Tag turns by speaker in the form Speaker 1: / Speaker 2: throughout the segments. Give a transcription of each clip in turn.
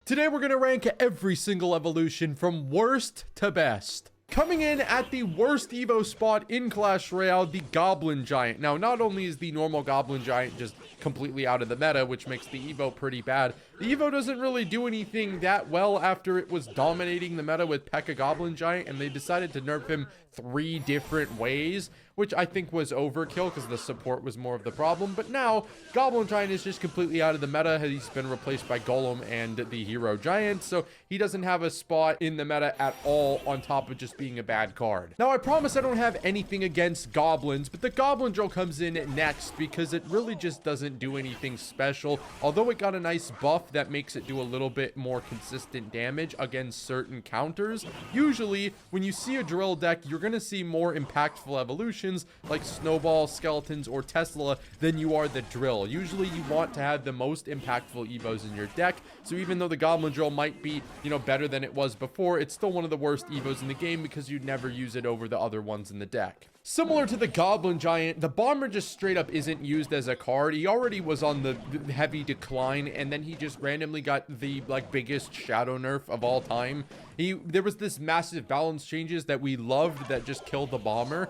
Speaker 1: Today we're going to rank every single evolution from worst to best. Coming in at the worst Evo spot in Clash Royale, the Goblin Giant. Now, not only is the normal Goblin Giant just completely out of the meta, which makes the Evo pretty bad, the Evo doesn't really do anything that well after it was dominating the meta with P.E.K.K.A Goblin Giant, and they decided to nerf him 3 different ways, which I think was overkill because the support was more of the problem. But now, Goblin Giant is just completely out of the meta. He's been replaced by Golem and the Hero Giant, so he doesn't have a spot in the meta at all on top of just being a bad card. Now, I promise I don't have anything against goblins, but the Goblin Drill comes in next because it really just doesn't do anything special, although it got a nice buff that makes it do a little bit more consistent damage against certain counters. Usually, when you see a drill deck, you're going to see more impactful evolutions like Snowball, Skeletons, or Tesla than you are the drill. Usually, you want to have the most impactful Evos in your deck, so even though the Goblin Drill might be, better than it was before, it's still one of the worst Evos in the game because you'd never use it over the other ones in the deck. Similar to the Goblin Giant, the Bomber just straight up isn't used as a card. He already was on the heavy decline, and then he just randomly got the biggest shadow nerf of all time. There was this massive balance changes that we loved that just killed the Bomber.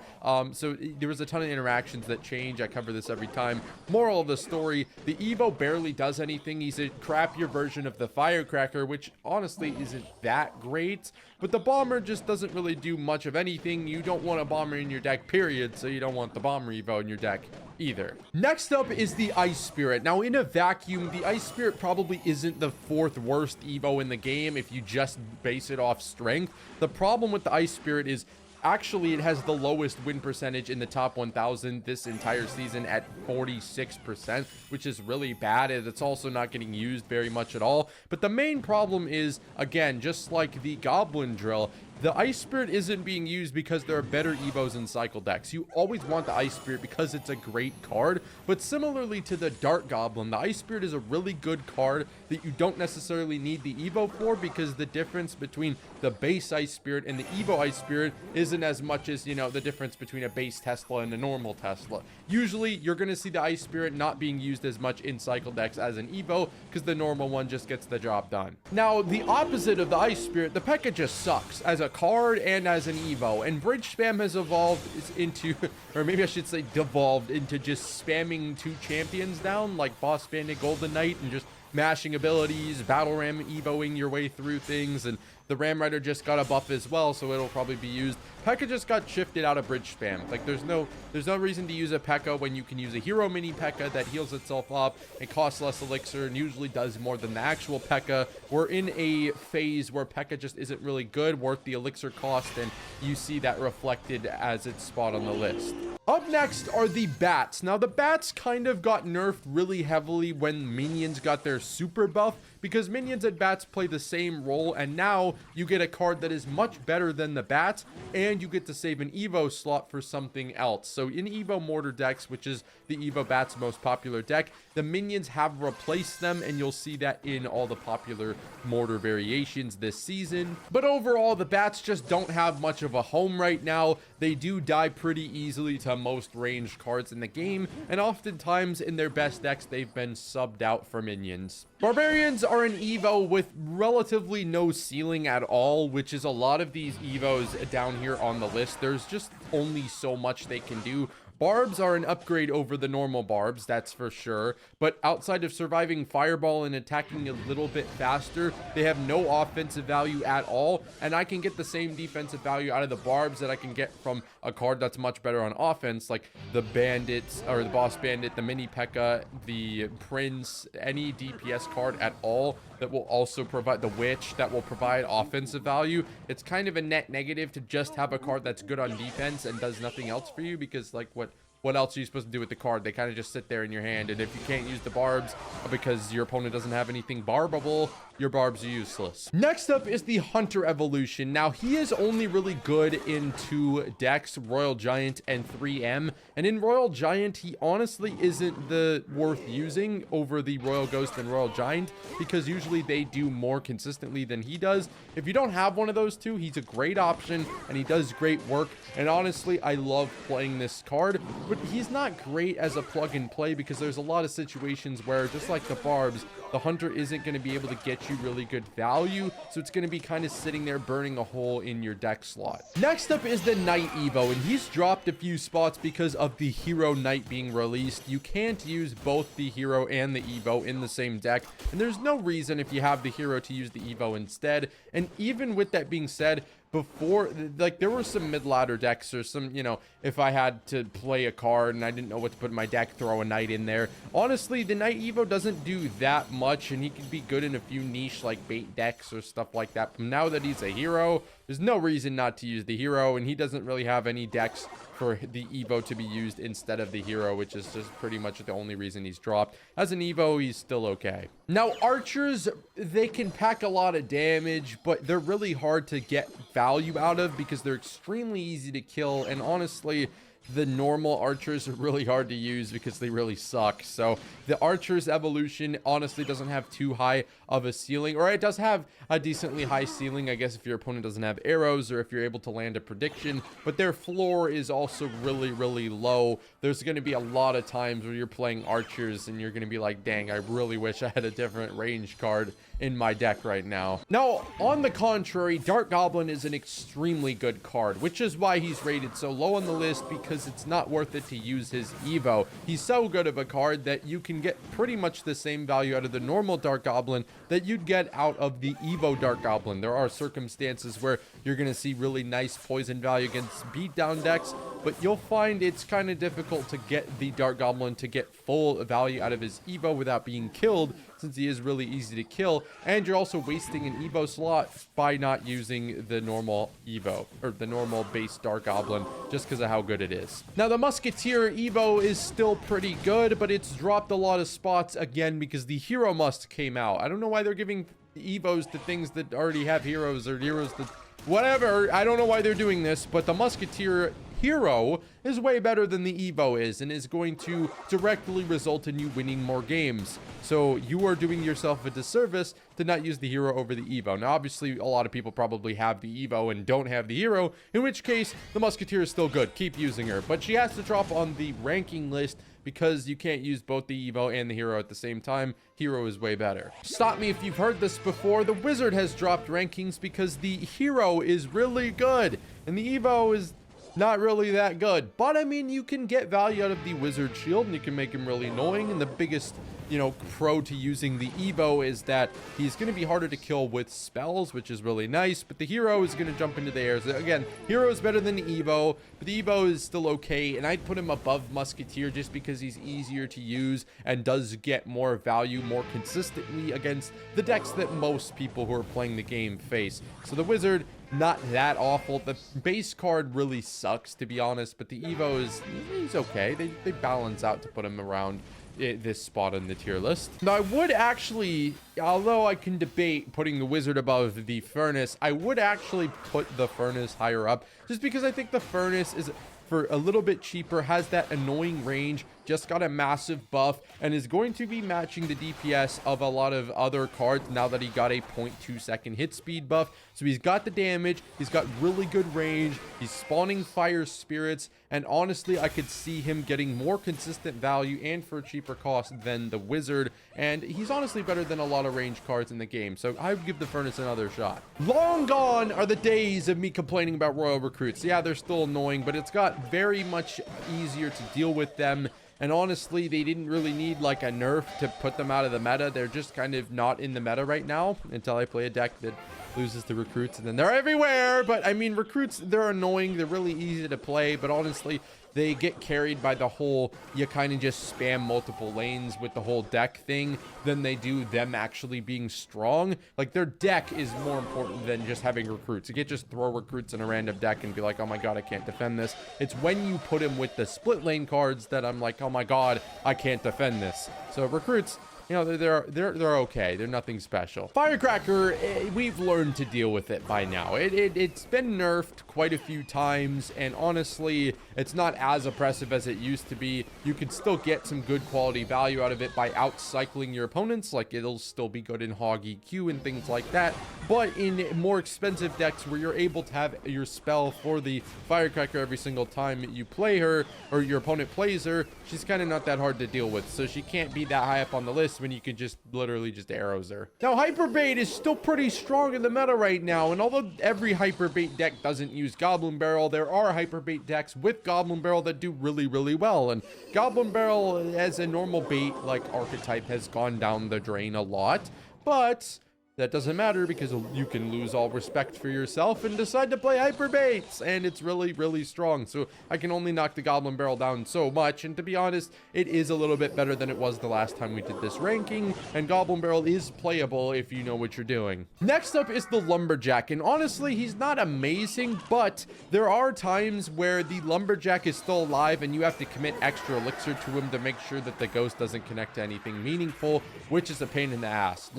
Speaker 1: So there was a ton of interactions that change. I cover this every time. Moral of the story, the Evo barely does anything. He's a crappier version of the Firecracker, which honestly isn't that great. But the Bomber just doesn't really do much of anything. You don't want a Bomber in your deck, period, so you don't want the Bomber Evo in your deck either. Next up is the Ice Spirit. Now, in a vacuum, the Ice Spirit probably isn't the 4th worst Evo in the game if you just base it off strength. The problem with the Ice Spirit is actually it has the lowest win percentage in the top 1000 this entire season at 46%, which is really bad. It's also not getting used very much at all. But the main problem is, again, just like the Goblin Drill, the Ice Spirit isn't being used because there are better Evos in cycle decks. You always want the Ice Spirit because it's a great card, but similarly to the Dart Goblin, the Ice Spirit is a really good card that you don't necessarily need the Evo for, because the difference between the base Ice Spirit and the Evo Ice Spirit isn't as much as, the difference between a base Tesla and a normal Tesla. Usually, you're going to see the Ice Spirit not being used as much in cycle decks as an Evo, because the normal one just gets the job done. Now, the opposite of the Ice Spirit, the P.E.K.K.A just sucks as a card and as an Evo, and bridge spam has evolved into, or maybe I should say devolved into, just spamming 2 champions down like Boss Bandit, Golden Knight, and just mashing abilities, battle ram evoing your way through things. And the Ram Rider just got a buff as well, so it'll probably be used. P.E.K.K.A just got shifted out of bridge spam. Like, there's no reason to use a P.E.K.K.A when you can use a hero mini P.E.K.K.A that heals itself up and costs less elixir and usually does more than the actual P.E.K.K.A. We're in a phase where P.E.K.K.A just isn't really good, worth the elixir cost, and you see that reflected as its spot on the list. Up next are the Bats. Now, the Bats kind of got nerfed really heavily when Minions got their super buff, because Minions and Bats play the same role, and now you get a card that is much better than the Bats, and you get to save an Evo slot for something else. So in Evo Mortar decks, which is the Evo Bats' most popular deck, the Minions have replaced them, and you'll see that in all the popular Mortar variations this season. But overall, the Bats just don't have much of a home right now. They do die pretty easily to most ranged cards in the game, and oftentimes in their best decks, they've been subbed out for Minions. Barbarians are an Evo with relatively no ceiling at all, which is a lot of these Evos down here on the list. There's just only so much they can do. Barbs are an upgrade over the normal Barbs, that's for sure, but outside of surviving Fireball and attacking a little bit faster, they have no offensive value at all, and I can get the same defensive value out of the Barbs that I can get from a card that's much better on offense, like the Bandits, or the Boss Bandit, the Mini P.E.K.K.A, the Prince, any DPS card at all that will also provide, the Witch, that will provide offensive value. It's kind of a net negative to just have a card that's good on defense and does nothing else for you, because like what else are you supposed to do with the card? They kind of just sit there in your hand, and if you can't use the Barbs because your opponent doesn't have anything barbable, your Barbs are useless. Next up is the Hunter evolution. Now, he is only really good in 2 decks, Royal Giant and 3M, and in Royal Giant, he honestly isn't the worth using over the Royal Ghost and Royal Giant, because usually they do more consistently than he does. If you don't have one of those 2, he's a great option, and he does great work, and honestly, I love playing this card, but he's not great as a plug and play, because there's a lot of situations where, just like the Barbs, the hunter isn't going to be able to get you really good value, so it's going to be kind of sitting there burning a hole in your deck slot. Next up is the Knight Evo, and he's dropped a few spots because of the Hero Knight being released. You can't use both the Hero and the Evo in the same deck, and there's no reason if you have the Hero to use the Evo instead. And even with that being said, before, like, there were some mid-ladder decks or some, you know, if I had to play a card and I didn't know what to put in my deck, throw a Knight in there. Honestly, the Knight Evo doesn't do that much, and he can be good in a few niche, like, bait decks or stuff like that. But now that he's a hero, there's no reason not to use the Hero, and he doesn't really have any decks for the Evo to be used instead of the Hero, which is just pretty much the only reason he's dropped. As an Evo, he's still okay. Now, archers, they can pack a lot of damage, but they're really hard to get value out of because they're extremely easy to kill, and honestly, the normal archers are really hard to use because they really suck. So the archers evolution honestly doesn't have too high of a ceiling, or it does have a decently high ceiling, I guess, if your opponent doesn't have arrows or if you're able to land a prediction, but their floor is also really low. There's going to be a lot of times where you're playing archers and you're going to be like, dang, I really wish I had a different range card in my deck right now. Now, on the contrary, Dark Goblin is an extremely good card, which is why he's rated so low on the list, because it's not worth it to use his Evo. He's so good of a card that you can get pretty much the same value out of the normal Dark Goblin that you'd get out of the Evo Dark Goblin. There are circumstances where you're going to see really nice poison value against beatdown decks, but you'll find it's kind of difficult to get the Dark Goblin to get full value out of his Evo without being killed, since he is really easy to kill, and you're also wasting an Evo slot by not using the normal Evo, or the normal base Dark Goblin, just because of how good it is. Now, the Musketeer Evo is still pretty good, but it's dropped a lot of spots again because the Hero Must came out. I don't know why they're giving Evos to things that already have heroes, or heroes that... whatever, I don't know why they're doing this, but the Musketeer Hero is way better than the Evo is, and is going to directly result in you winning more games. So you are doing yourself a disservice to not use the Hero over the Evo. Now, obviously, a lot of people probably have the Evo and don't have the Hero, in which case, the Musketeer is still good. Keep using her. But she has to drop on the ranking list because you can't use both the Evo and the Hero at the same time. Hero is way better. Stop me if you've heard this before. The Wizard has dropped rankings because the Hero is really good, and the Evo is not really that good. But I mean, you can get value out of the Wizard Shield, and you can make him really annoying. And the biggest, you know, pro to using the Evo is that he's going to be harder to kill with spells, which is really nice. But the Hero is going to jump into the air. So again, Hero is better than the Evo, but the Evo is still okay. And I'd put him above Musketeer just because he's easier to use and does get more value more consistently against the decks that most people who are playing the game face. So the Wizard, not that awful. The base card really sucks, to be honest, but the Evo is, he's okay. They balance out to put him around this spot on the tier list. Now, I would actually, although I can debate putting the Wizard above the Furnace, I would actually put the Furnace higher up, just because I think the Furnace is, for a little bit cheaper, has that annoying range, just got a massive buff, and is going to be matching the DPS of a lot of other cards now that he got a 0.2 second hit speed buff. So he's got the damage, he's got really good range, he's spawning fire spirits, and honestly, I could see him getting more consistent value and for a cheaper cost than the Wizard, and he's honestly better than a lot of range cards in the game, so I would give the Furnace another shot. Long gone are the days of me complaining about Royal Recruits. Yeah, they're still annoying, but it's got very much easier to deal with them. And honestly, they didn't really need like a nerf to put them out of the meta. They're just kind of not in the meta right now until I play a deck that loses the recruits, and then they're everywhere. But I mean, recruits, they're annoying. They're really easy to play, but honestly, they get carried by the whole, you kind of just spam multiple lanes with the whole deck thing than they do them actually being strong. Like, their deck is more important than just having recruits. You can't just throw recruits in a random deck and be like, oh my god, I can't defend this. It's when you put him with the split lane cards that I'm like, oh my god, I can't defend this. So recruits, you know, they're okay. They're nothing special. Firecracker, we've learned to deal with it by now. It's been nerfed quite a few times, and honestly, it's not as oppressive as it used to be. You can still get some good quality value out of it by outcycling your opponents. Like, it'll still be good in Hog EQ and things like that. But in more expensive decks where you're able to have your spell for the Firecracker every single time you play her, or your opponent plays her, she's kind of not that hard to deal with. So she can't be that high up on the list when you can just literally just arrows her. Now, Hyper Bait is still pretty strong in the meta right now, and although every Hyper Bait deck doesn't use Goblin Barrel, there are Hyper Bait decks with Goblin Barrel that do really, really well, and Goblin Barrel as a normal bait like archetype has gone down the drain a lot, but that doesn't matter because you can lose all respect for yourself and decide to play Hyper Baits, and it's really, really strong. So I can only knock the Goblin Barrel down so much, and to be honest, it is a little bit better than it was the last time we did this ranking, and Goblin Barrel is playable if you know what you're doing. Next up is the Lumberjack, and honestly, he's not amazing, but there are times where the Lumberjack is still alive and you have to commit extra elixir to him to make sure that the ghost doesn't connect to anything meaningful, which is a pain in the ass.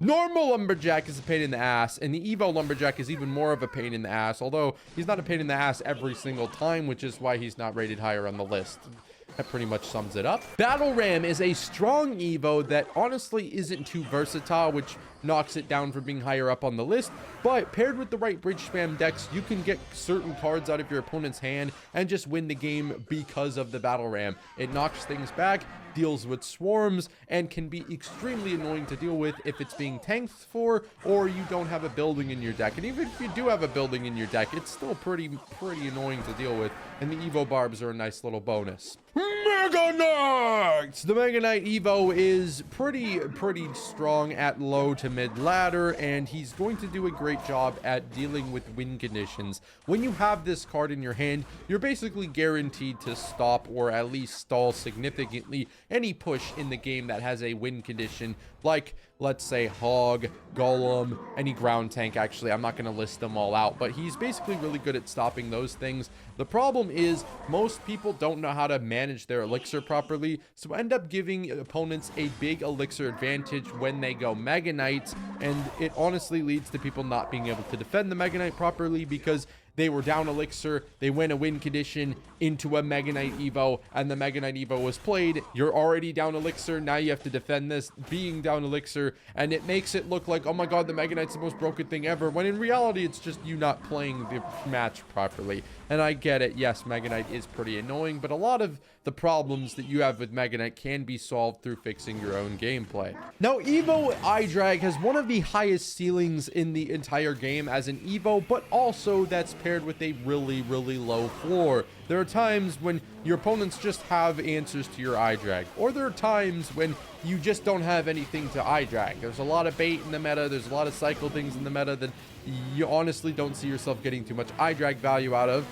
Speaker 1: Normal Lumberjack is a pain in the ass, and the Evo Lumberjack is even more of a pain in the ass, although he's not a pain in the ass every single time, which is why he's not rated higher on the list. That pretty much sums it up. Battle Ram is a strong Evo that honestly isn't too versatile, which knocks it down from being higher up on the list, but paired with the right bridge spam decks, you can get certain cards out of your opponent's hand and just win the game because of the Battle Ram. It knocks things back, deals with swarms, and can be extremely annoying to deal with if it's being tanked for or you don't have a building in your deck. And even if you do have a building in your deck, it's still pretty annoying to deal with, and the Evo Barbs are a nice little bonus. Mega Knight! The Mega Knight Evo is pretty strong at low to mid ladder, and he's going to do a great job at dealing with win conditions. When you have this card in your hand, you're basically guaranteed to stop or at least stall significantly any push in the game that has a win condition, like let's say Hog, Golem, any ground tank. Actually, I'm not going to list them all out, but he's basically really good at stopping those things. The problem is most people don't know how to manage their elixir properly, so end up giving opponents a big elixir advantage when they go Mega Knight, and it honestly leads to people not being able to defend the Mega Knight properly because they were down elixir, they went a win condition into a Mega Knight Evo, and the Mega Knight Evo was played. You're already down elixir, now you have to defend this being down elixir, and it makes it look like, oh my god, the Mega Knight's the most broken thing ever, when in reality it's just you not playing the match properly. And I get it, yes, Mega Knight is pretty annoying, but a lot of the problems that you have with Mega Knight can be solved through fixing your own gameplay. Now, Evo iDrag has one of the highest ceilings in the entire game as an Evo, but also that's paired with a really low floor. There are times when your opponents just have answers to your iDrag, or there are times when you just don't have anything to iDrag. There's a lot of bait in the meta, there's a lot of cycle things in the meta that you honestly don't see yourself getting too much iDrag value out of,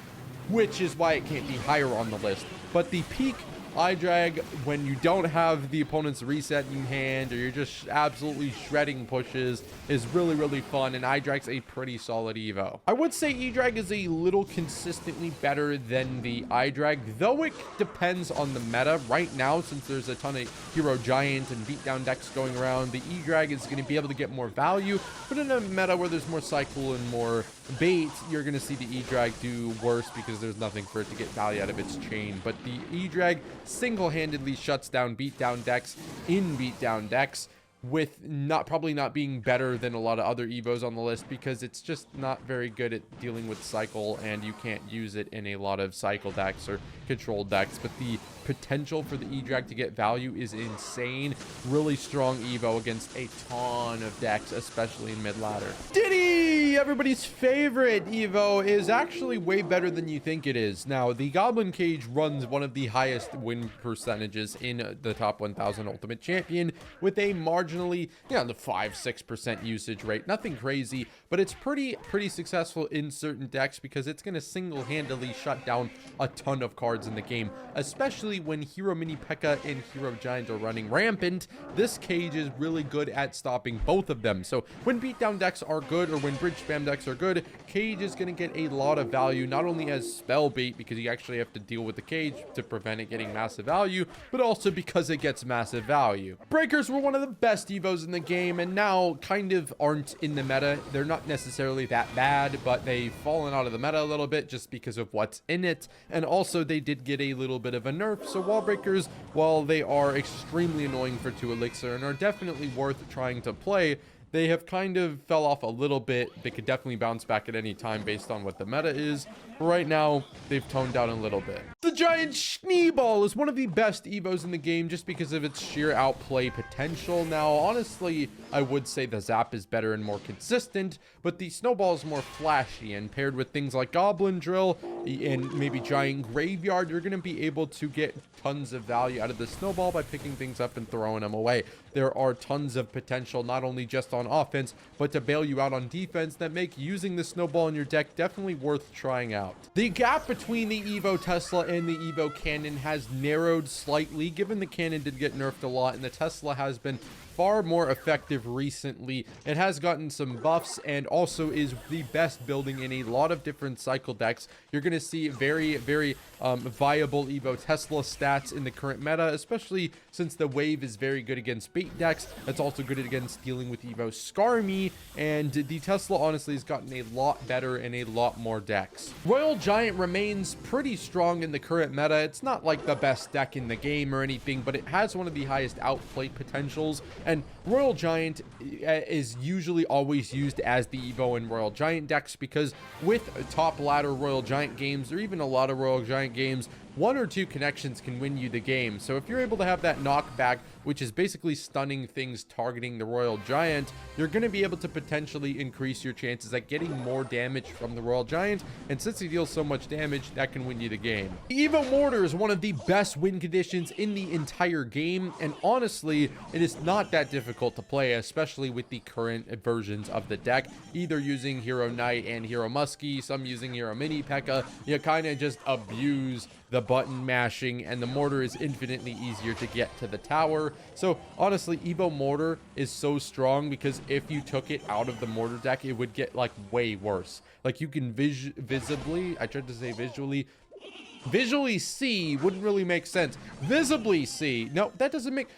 Speaker 1: which is why it can't be higher on the list. But the peak iDrag, when you don't have the opponent's reset in hand or you're just absolutely shredding pushes, is really fun, and iDrag's a pretty solid Evo. I would say eDrag is a little consistently better than the iDrag, though it depends on the meta. Right now, since there's a ton of Hero Giant and Beatdown decks going around, the eDrag is going to be able to get more value, but in a meta where there's more cycle and more bait, you're going to see the eDrag do worse because there's nothing for it to get value out of its chain. But the eDrag single-handedly shuts down Beatdown decks in Beatdown decks, with probably not being better than a lot of other Evos on the list because it's just not very good at dealing with cycle, and you can't use it in a lot of cycle decks or control decks. But the potential for the eDrag to get value is insane. Really strong Evo against a ton of decks, especially in mid-ladder. Diddy, everybody's favorite Evo, is actually way better than you think it is. Now, the Goblin Cage runs one of the highest win percentages in the top 1000 Ultimate Champion with a marginally, the 5-6% usage rate. Nothing crazy, but it's pretty successful in certain decks because it's going to single-handedly shut down a ton of cards in the game, especially when Hero Mini P.E.K.K.A. and Hero Giant are running rampant. This cage is really good at stopping both of them. So when beatdown decks are good or when bridge spam decks are good, cage is going to get a lot of value, not only as spell bait because you actually have to deal with the cage to prevent it getting massive value, but also because it gets massive value. Breakers were one of the best Evos in the game and now kind of aren't in the meta. They're not necessarily that bad, but they've fallen out of the meta a little bit just because of what's in it, and also they did get a little bit of a nerf. So wall breakers, while they are extremely annoying for 2 elixir and are definitely worth trying to play, they have kind of fell off a little bit. They could definitely bounce back at any time based on what the meta is. But right now, they've toned down a little bit. The giant Schneeball is one of the best Evos in the game just because of its sheer outplay potential. Now, honestly, I would say the Zap is better and more consistent, but the Snowball is more flashy, and paired with things like Goblin Drill and maybe Giant Graveyard, you're going to be able to get tons of value out of the Snowball by picking things up and throwing them away. There are tons of potential, not only just on offense, but to bail you out on defense, that make using the Snowball in your deck definitely worth trying out. The gap between the Evo Tesla and the Evo Cannon has narrowed slightly, given the Cannon did get nerfed a lot and the Tesla has been far more effective recently. It has gotten some buffs and also is the best building in a lot of different cycle decks. You're going to see very viable Evo Tesla stats in the current meta, especially since the wave is very good against bait decks. It's also good against dealing with Evo Skarmy, and the Tesla honestly has gotten a lot better in a lot more decks. Royal Giant remains pretty strong in the current meta. It's not like the best deck in the game or anything, but it has one of the highest outplay potentials. And Royal Giant is usually always used as the Evo in Royal Giant decks because with top ladder Royal Giant games, or even a lot of Royal Giant games, 1 or 2 connections can win you the game. So if you're able to have that knockback, which is basically stunning things targeting the Royal Giant, you're going to be able to potentially increase your chances at getting more damage from the Royal Giant. And since he deals so much damage, that can win you the game. The Evo Mortar is one of the best win conditions in the entire game. And honestly, it is not that difficult to play, especially with the current versions of the deck. Either using Hero Knight and Hero Muskie, some using Hero Mini P.E.K.K.A. You kind of just abuse the button mashing, and the mortar is infinitely easier to get to the tower. So honestly, Evo Mortar is so strong because if you took it out of the mortar deck, it would get like way worse. Like you can visibly, I tried to say visually see, wouldn't really make sense. Visibly see, no, that doesn't make.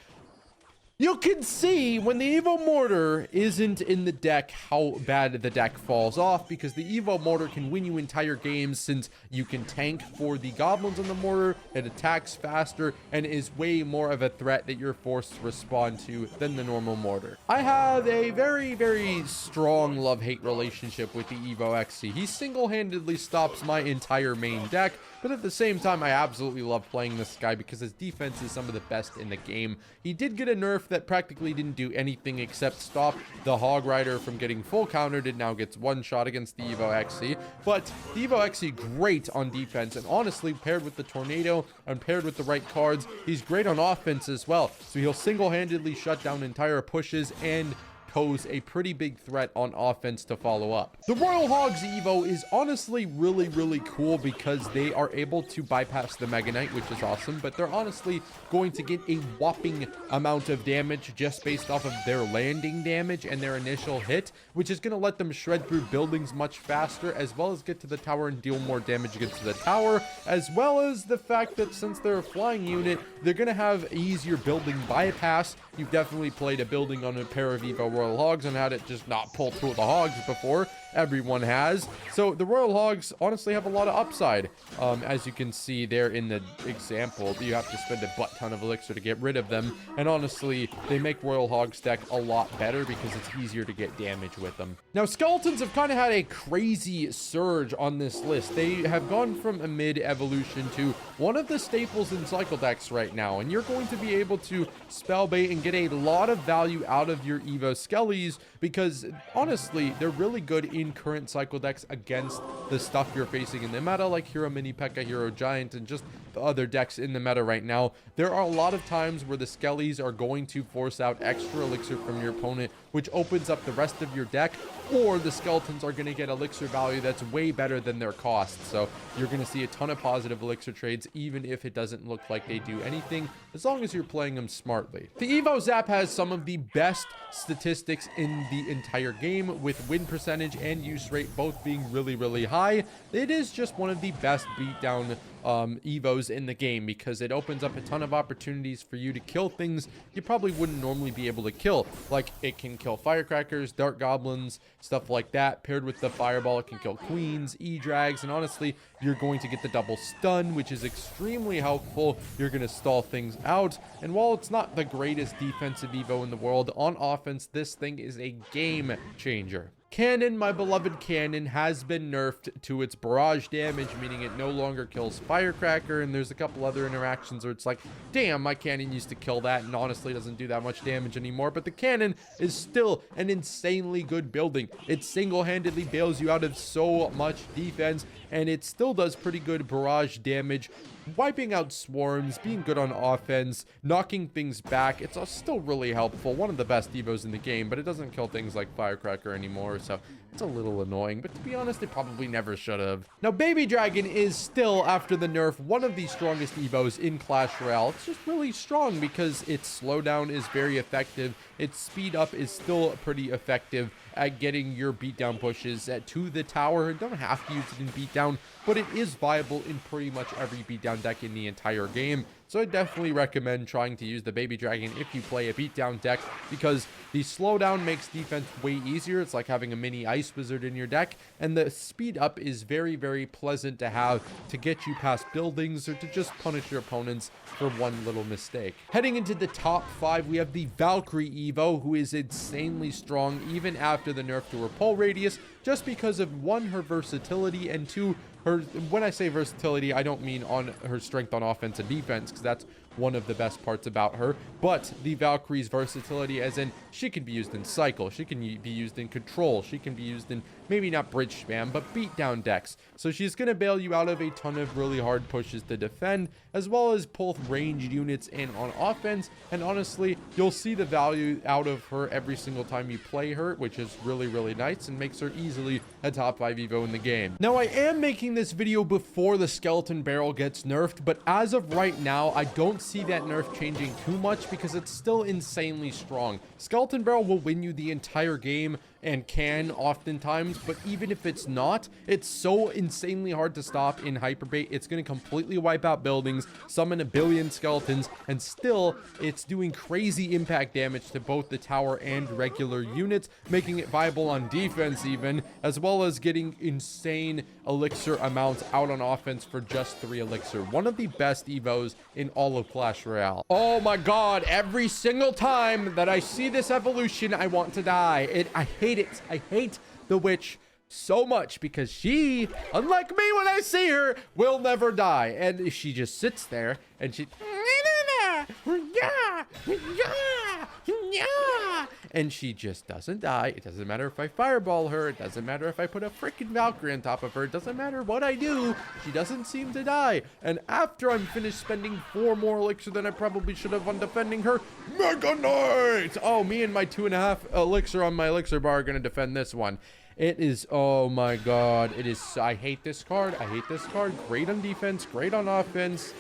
Speaker 1: You can see when the Evo Mortar isn't in the deck how bad the deck falls off, because the Evo Mortar can win you entire games since you can tank for the goblins on the mortar, it attacks faster, and is way more of a threat that you're forced to respond to than the normal mortar. I have a very strong love-hate relationship with the Evo XC. He single-handedly stops my entire main deck, but at the same time, I absolutely love playing this guy because his defense is some of the best in the game. He did get a nerf that practically didn't do anything except stop the Hog Rider from getting full countered. It now gets one shot against the Evo XC, but the Evo XC great on defense, and honestly, paired with the Tornado and paired with the right cards, he's great on offense as well. So he'll single-handedly shut down entire pushes and pose a pretty big threat on offense to follow up. The Royal Hogs Evo is honestly really cool because they are able to bypass the Mega Knight, which is awesome, but they're honestly going to get a whopping amount of damage just based off of their landing damage and their initial hit, which is going to let them shred through buildings much faster, as well as get to the tower and deal more damage against the tower, as well as the fact that since they're a flying unit, they're going to have easier building bypass. You've definitely played a building on a pair of Evo Royal Hogs and had it just not pull through the hogs before. Everyone has. So the Royal Hogs honestly have a lot of upside. As you can see there in the example, you have to spend a butt ton of elixir to get rid of them. And honestly, they make Royal Hogs deck a lot better because it's easier to get damage with them. Now, Skeletons have kind of had a crazy surge on this list. They have gone from a mid evolution to one of the staples in cycle decks right now. And you're going to be able to spell bait and get a lot of value out of your Evo Skellies because honestly, they're really good in current cycle decks against the stuff you're facing in the meta, like Hero Mini P.E.K.K.A, Hero Giant, and just the other decks in the meta right now. There are a lot of times where the Skellies are going to force out extra elixir from your opponent, which opens up the rest of your deck, or the Skeletons are going to get elixir value that's way better than their cost. So you're going to see a ton of positive elixir trades, even if it doesn't look like they do anything, as long as you're playing them smartly. The Evo Zap has some of the best statistics in the entire game, with win percentage and use rate both being really high. It is just one of the best beatdown evos in the game, because it opens up a ton of opportunities for you to kill things you probably wouldn't normally be able to kill. Like, it can kill firecrackers, dark goblins, stuff like that. Paired with the fireball, it can kill queens, e-drags, and honestly, you're going to get the double stun, which is extremely helpful. You're going to stall things out, and while it's not the greatest defensive evo in the world, on offense, this thing is a game changer. Cannon, my beloved cannon, has been nerfed to its barrage damage, meaning it no longer kills firecracker, and there's a couple other interactions where it's like, damn, my cannon used to kill that, and honestly doesn't do that much damage anymore. But the cannon is still an insanely good building. It single-handedly bails you out of so much defense, and it still does pretty good barrage damage, wiping out swarms, being good on offense, knocking things back. It's still really helpful. One of the best evos in the game, but it doesn't kill things like firecracker anymore, so it's a little annoying. But to be honest, it probably never should have. Now, Baby Dragon is still, after the nerf, one of the strongest evos in Clash Royale. It's just really strong because its slowdown is very effective. Its speed up is still pretty effective at getting your beatdown pushes to the tower. You don't have to use it in beatdown, but it is viable in pretty much every beatdown deck in the entire game. So I definitely recommend trying to use the Baby Dragon if you play a beatdown deck, because the slowdown makes defense way easier. It's like having a mini ice wizard in your deck, and the speed up is very, very pleasant to have to get you past buildings or to just punish your opponents for one little mistake. Heading into the top 5, we have the Valkyrie Evo, who is insanely strong even after the nerf to her pull radius, just because of 1, her versatility, and 2, her, when I say versatility, I don't mean on her strength on offense and defense, because that's one of the best parts about her, but the Valkyrie's versatility, as in she can be used in cycle, she can be used in control, she can be used in maybe not bridge spam, but beatdown decks. So she's going to bail you out of a ton of really hard pushes to defend, as well as pull ranged units in on offense. And honestly, you'll see the value out of her every single time you play her, which is really, really nice and makes her easily a top 5 evo in the game. Now, I am making this video before the skeleton barrel gets nerfed, but as of right now, I don't see that nerf changing too much because it's still insanely strong. Skeleton barrel will win you the entire game, and can oftentimes, but even if it's not, it's so insanely hard to stop in hyperbait. It's going to completely wipe out buildings, summon a billion skeletons, and still it's doing crazy impact damage to both the tower and regular units, making it viable on defense even, as well as getting insane elixir amounts out on offense for just 3 elixir. One of the best evos in all of Clash Royale. Oh my god, every single time that I see this evolution, I want to die. I hate it. I hate the witch so much because she, unlike me when I see her, will never die. And she just sits there and she and she just doesn't die. It doesn't matter if I fireball her. It doesn't matter if I put a freaking Valkyrie on top of her. It doesn't matter what I do. She doesn't seem to die. And after I'm finished spending 4 more elixir than I probably should have on defending her, Mega Knight! Oh, me and my 2.5 elixir on my elixir bar are going to defend this one. It is, oh my god. It is, I hate this card. I hate this card. Great on defense, great on offense.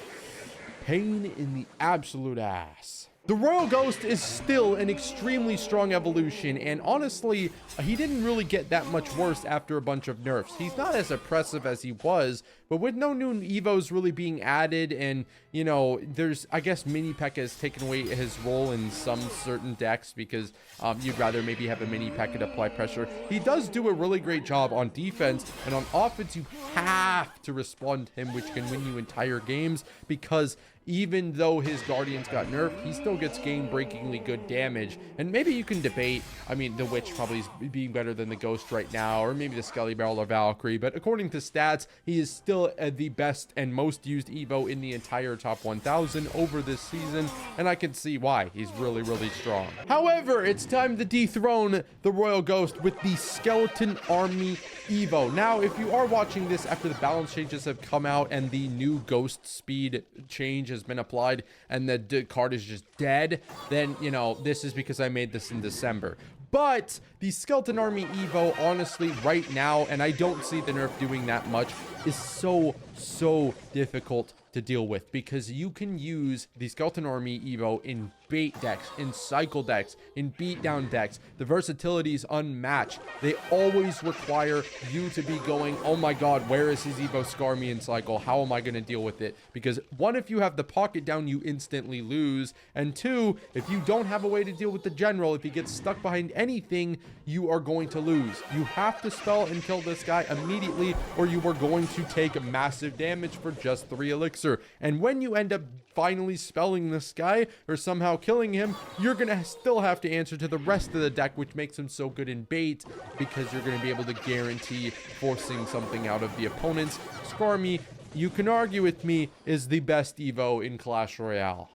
Speaker 1: Pain in the absolute ass. The Royal Ghost is still an extremely strong evolution, and honestly, he didn't really get that much worse after a bunch of nerfs. He's not as oppressive as he was, but with no new evos really being added, and, you know, there's, I guess, Mini P.E.K.K.A has taken away his role in some certain decks because you'd rather maybe have a Mini P.E.K.K.A to apply pressure. He does do a really great job on defense, and on offense, you have to respond to him, which can win you entire games, because even though his Guardians got nerfed, he still gets game-breakingly good damage. And maybe you can debate, I mean, the Witch probably is being better than the Ghost right now, or maybe the Skelly Barrel or Valkyrie, but according to stats, he is still the best and most used Evo in the entire top 1000 over this season, and I can see why. He's really, really strong. However, it's time to dethrone the Royal Ghost with the Skeleton Army Evo. Now, if you are watching this after the balance changes have come out and the new Ghost speed change has been applied and the card is just dead, then, you know, this is because I made this in December. But the Skeleton Army Evo, honestly, right now, and I don't see the nerf doing that much, is so difficult to deal with, because you can use the Skeleton Army Evo in bait decks, in cycle decks, in beatdown decks. The versatility is unmatched. They always require you to be going, oh my god, where is his Evo Scar me in cycle? How am I going to deal with it? Because one, if you have the pocket down, you instantly lose. And two, if you don't have a way to deal with the general, if he gets stuck behind anything, you are going to lose. You have to spell and kill this guy immediately, or you are going to take massive damage for just 3 elixir. And when you end up finally spelling this guy or somehow killing him, you're gonna still have to answer to the rest of the deck, which makes him so good in bait, because you're gonna be able to guarantee forcing something out of the opponents. Scar me, you can argue with me, is the best Evo in Clash Royale.